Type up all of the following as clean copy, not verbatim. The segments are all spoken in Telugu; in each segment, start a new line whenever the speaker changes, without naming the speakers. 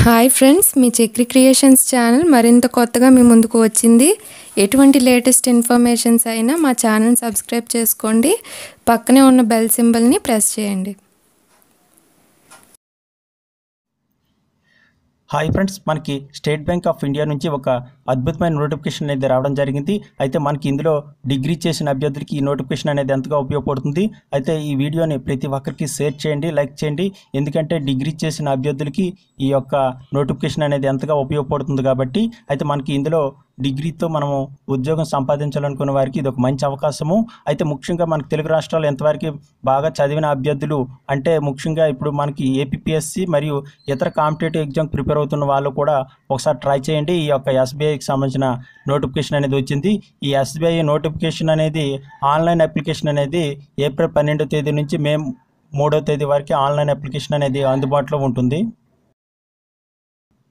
హాయ్ ఫ్రెండ్స్, మీ చక్రి క్రియేషన్స్ ఛానల్ మరింత కొత్తగా మీ ముందుకు వచ్చింది. ఎటువంటి లేటెస్ట్ ఇన్ఫర్మేషన్స్ అయినా మా ఛానల్ సబ్స్క్రైబ్ చేసుకోండి. పక్కనే ఉన్న బెల్ సింబల్ని ప్రెస్ చేయండి.
హాయ్ ఫ్రెండ్స్, మనకి స్టేట్ బ్యాంక్ ఆఫ్ ఇండియా నుంచి ఒక అద్భుతమైన నోటిఫికేషన్ అనేది రావడం జరిగింది. అయితే మనకి ఇందులో డిగ్రీ చేసిన అభ్యర్థులకి ఈ నోటిఫికేషన్ అనేది ఎంతగా ఉపయోగపడుతుంది. అయితే ఈ వీడియోని ప్రతి ఒక్కరికి షేర్ చేయండి, లైక్ చేయండి. ఎందుకంటే డిగ్రీ చేసిన అభ్యర్థులకి ఈ యొక్క నోటిఫికేషన్ అనేది ఎంతగా ఉపయోగపడుతుంది కాబట్టి. అయితే మనకి ఇందులో డిగ్రీతో మనము ఉద్యోగం సంపాదించాలనుకునే వారికి ఇది ఒక మంచి అవకాశము. అయితే ముఖ్యంగా మనకి తెలుగు రాష్ట్రాలు ఎంతవరకు బాగా చదివిన అభ్యర్థులు అంటే ముఖ్యంగా ఇప్పుడు మనకి ఏపీఎస్సి మరియు ఇతర కాంపిటేటివ్ ఎగ్జామ్ ప్రిపేర్ అవుతున్న వాళ్ళు కూడా ఒకసారి ట్రై చేయండి. ఈ యొక్క ఎస్బీఐకి సంబంధించిన నోటిఫికేషన్ అనేది వచ్చింది. ఈ ఎస్బీఐ నోటిఫికేషన్ అనేది ఆన్లైన్ అప్లికేషన్ అనేది ఏప్రిల్ 12వ తేదీ నుంచి మే 3వ తేదీ వరకు ఆన్లైన్ అప్లికేషన్ అనేది అందుబాటులో ఉంటుంది.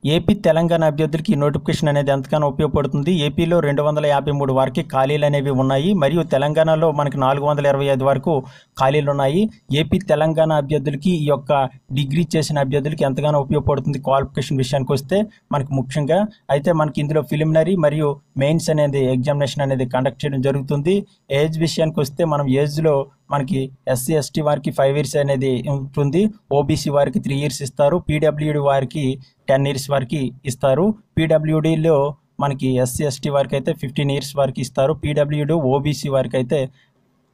ఏపీ తెలంగాణ అభ్యర్థులకి ఈ నోటిఫికేషన్ అనేది ఎంతగానో ఉపయోగపడుతుంది. ఏపీలో 253 వరకు ఖాళీలు అనేవి ఉన్నాయి, మరియు తెలంగాణలో మనకి 425 వరకు ఖాళీలు ఉన్నాయి. ఏపీ తెలంగాణ అభ్యర్థులకి ఈ యొక్క డిగ్రీ చేసిన అభ్యర్థులకి ఎంతగానో ఉపయోగపడుతుంది క్వాలిఫికేషన్ విషయానికి వస్తే మనకి ముఖ్యంగా. అయితే మనకి ఇందులో ప్రిలిమినరీ మరియు మెయిన్స్ అనేది ఎగ్జామినేషన్ అనేది కండక్ట్ చేయడం జరుగుతుంది. ఏజ్ విషయానికి వస్తే మనం ఏజ్లో మనకి ఎస్సీ ఎస్టీ వారికి 5 years అనేది ఉంటుంది, ఓబీసీ వారికి 3 years ఇస్తారు, పీడబ్ల్యూడి వారికి 10 years వరకు ఇస్తారు. పీడబ్ల్యూడిలో మనకి ఎస్సీ ఎస్టీ వారికి అయితే 15 years వరకు ఇస్తారు. పీడబ్ల్యూడి ఓబీసీ వారికి అయితే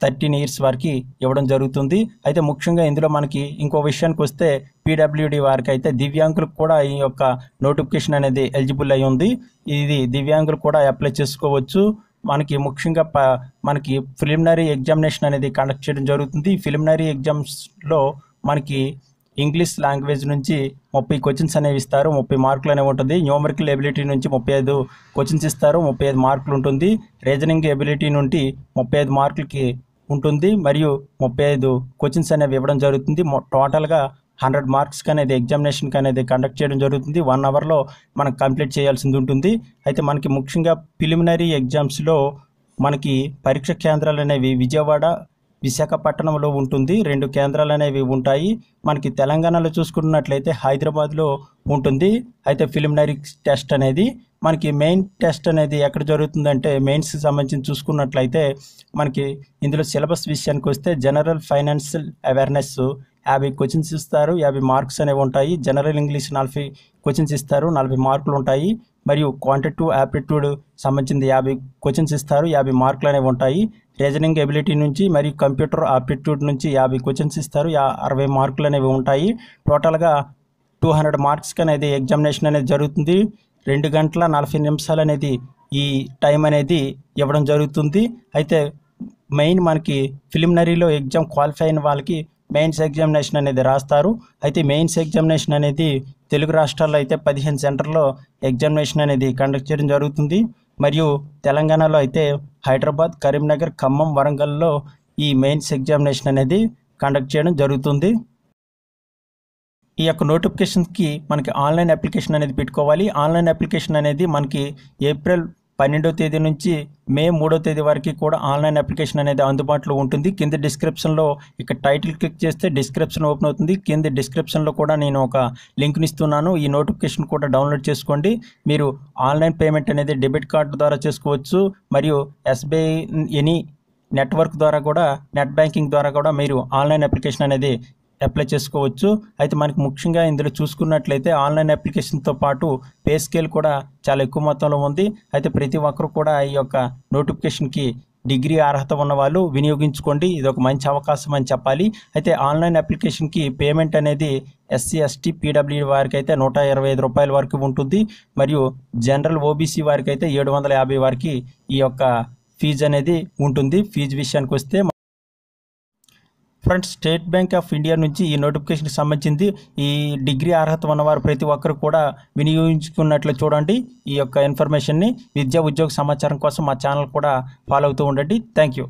13 years వరకు ఇవ్వడం జరుగుతుంది. అయితే ముఖ్యంగా ఇందులో మనకి ఇంకో విషయానికి వస్తే పీడబ్ల్యూడి వారికి అయితే దివ్యాంగులకు కూడా ఈ యొక్క నోటిఫికేషన్ అనేది ఎలిజిబుల్ అయి ఉంది. ఇది దివ్యాంగులు కూడా అప్లై చేసుకోవచ్చు. మనకి ముఖ్యంగా మనకి ప్రిలిమినరీ ఎగ్జామినేషన్ అనేది కండక్ట్ చేయడం జరుగుతుంది. ప్రిలిమినరీ ఎగ్జామ్స్లో మనకి ఇంగ్లీష్ లాంగ్వేజ్ నుంచి 30 క్వశ్చన్స్ అనేవి ఇస్తారు, 30 మార్కులు అనేవి ఉంటుంది. న్యూమరికల్ ఎబిలిటీ నుంచి 35 క్వశ్చన్స్ ఇస్తారు, 35 మార్కులు ఉంటుంది. రీజనింగ్ ఎబిలిటీ నుండి 35 మార్కులకి ఉంటుంది, మరియు 35 క్వశ్చన్స్ అనేవి ఇవ్వడం జరుగుతుంది. టోటల్గా 100 మార్క్స్కి అనేది ఎగ్జామినేషన్కి అనేది కండక్ట్ చేయడం జరుగుతుంది. 1 hourలో మనం కంప్లీట్ చేయాల్సింది ఉంటుంది. అయితే మనకి ముఖ్యంగా ప్రిలిమినరీ ఎగ్జామ్స్లో మనకి పరీక్ష కేంద్రాలు అనేవి విజయవాడ, విశాఖపట్నంలో ఉంటుంది. 2 కేంద్రాలు అనేవి ఉంటాయి. మనకి తెలంగాణలో చూసుకున్నట్లయితే హైదరాబాద్లో ఉంటుంది. అయితే ప్రిలిమినరీ టెస్ట్ అనేది మనకి మెయిన్ టెస్ట్ అనేది ఎక్కడ జరుగుతుందంటే మెయిన్స్కి సంబంధించి చూసుకున్నట్లయితే మనకి ఇందులో సిలబస్ విషయానికి వస్తే జనరల్ ఫైనాన్షియల్ అవేర్నెస్ 50 క్వశ్చన్స్ ఇస్తారు, 50 మార్క్స్ అనేవి ఉంటాయి. జనరల్ ఇంగ్లీష్ 40 క్వశ్చన్స్ ఇస్తారు, 40 మార్కులు ఉంటాయి. మరియు క్వాంటిటివ్ యాప్టిట్యూడ్ సంబంధించింది 50 క్వశ్చన్స్ ఇస్తారు, 50 మార్కులు అనేవి ఉంటాయి. రీజనింగ్ ఎబిలిటీ నుంచి మరియు కంప్యూటర్ ఆప్టిట్యూడ్ నుంచి 50 క్వశ్చన్స్ ఇస్తారు, 60 మార్కులు అనేవి ఉంటాయి. టోటల్గా 200 మార్క్స్కి అనేది ఎగ్జామినేషన్ అనేది జరుగుతుంది. 2 గంటల 40 నిమిషాలు అనేది ఈ టైం అనేది ఇవ్వడం జరుగుతుంది. అయితే మెయిన్ మనకి ప్రిలిమినరీలో ఎగ్జామ్ క్వాలిఫై అయిన వాళ్ళకి మెయిన్స్ ఎగ్జామినేషన్ అనేది రాస్తారు. అయితే మెయిన్స్ ఎగ్జామినేషన్ అనేది తెలుగు రాష్ట్రాల్లో అయితే 15 సెంటర్లో ఎగ్జామినేషన్ అనేది కండక్ట్ చేయడం జరుగుతుంది. మరియు తెలంగాణలో అయితే హైదరాబాద్, కరీంనగర్, ఖమ్మం, వరంగల్లో ఈ మెయిన్స్ ఎగ్జామినేషన్ అనేది కండక్ట్ చేయడం జరుగుతుంది. ఈ యొక్క నోటిఫికేషన్కి మనకి ఆన్లైన్ అప్లికేషన్ అనేది పెట్టుకోవాలి. ఆన్లైన్ అప్లికేషన్ అనేది మనకి ఏప్రిల్ 12వ తేదీ నుంచి మే 3వ తేదీ వరకు కూడా ఆన్లైన్ అప్లికేషన్ అనేది అందుబాటులో ఉంటుంది. కింద డిస్క్రిప్షన్లో ఇక్కడ టైటిల్ క్లిక్ చేస్తే డిస్క్రిప్షన్ ఓపెన్ అవుతుంది. కింద డిస్క్రిప్షన్లో కూడా నేను ఒక లింక్ని ఇస్తున్నాను. ఈ నోటిఫికేషన్ కూడా డౌన్లోడ్ చేసుకోండి. మీరు ఆన్లైన్ పేమెంట్ అనేది డెబిట్ కార్డు ద్వారా చేసుకోవచ్చు, మరియు ఎస్బీఐ ఎనీ నెట్వర్క్ ద్వారా కూడా, నెట్ బ్యాంకింగ్ ద్వారా కూడా మీరు ఆన్లైన్ అప్లికేషన్ అనేది అప్లై చేసుకోవచ్చు. అయితే మనకి ముఖ్యంగా ఇందులో చూసుకున్నట్లయితే ఆన్లైన్ అప్లికేషన్తో పాటు పే స్కేల్ కూడా చాలా ఎక్కువ మొత్తంలో ఉంది. అయితే ప్రతి ఒక్కరు కూడా ఈ యొక్క నోటిఫికేషన్కి డిగ్రీ అర్హత ఉన్న వాళ్ళు వినియోగించుకోండి. ఇది ఒక మంచి అవకాశం అని చెప్పాలి. అయితే ఆన్లైన్ అప్లికేషన్కి పేమెంట్ అనేది ఎస్సీ ఎస్టీ పీడబ్ల్యూ వారికి అయితే 125 రూపాయల వరకు ఉంటుంది, మరియు జనరల్ ఓబీసీ వారికి అయితే 750 వరకు ఈ యొక్క ఫీజు అనేది ఉంటుంది. ఫీజు విషయానికి వస్తే friends, state bank of India నుంచి ఈ నోటిఫికేషన్కి సంబంధించింది ఈ డిగ్రీ అర్హత ఉన్నవారు ప్రతి ఒక్కరు కూడా వినియోగించుకున్నట్లు చూడండి. ఈ యొక్క ఇన్ఫర్మేషన్ని విద్యా ఉద్యోగ సమాచారం కోసం మా ఛానల్ కూడా ఫాలో అవుతూ ఉండండి. Thank you.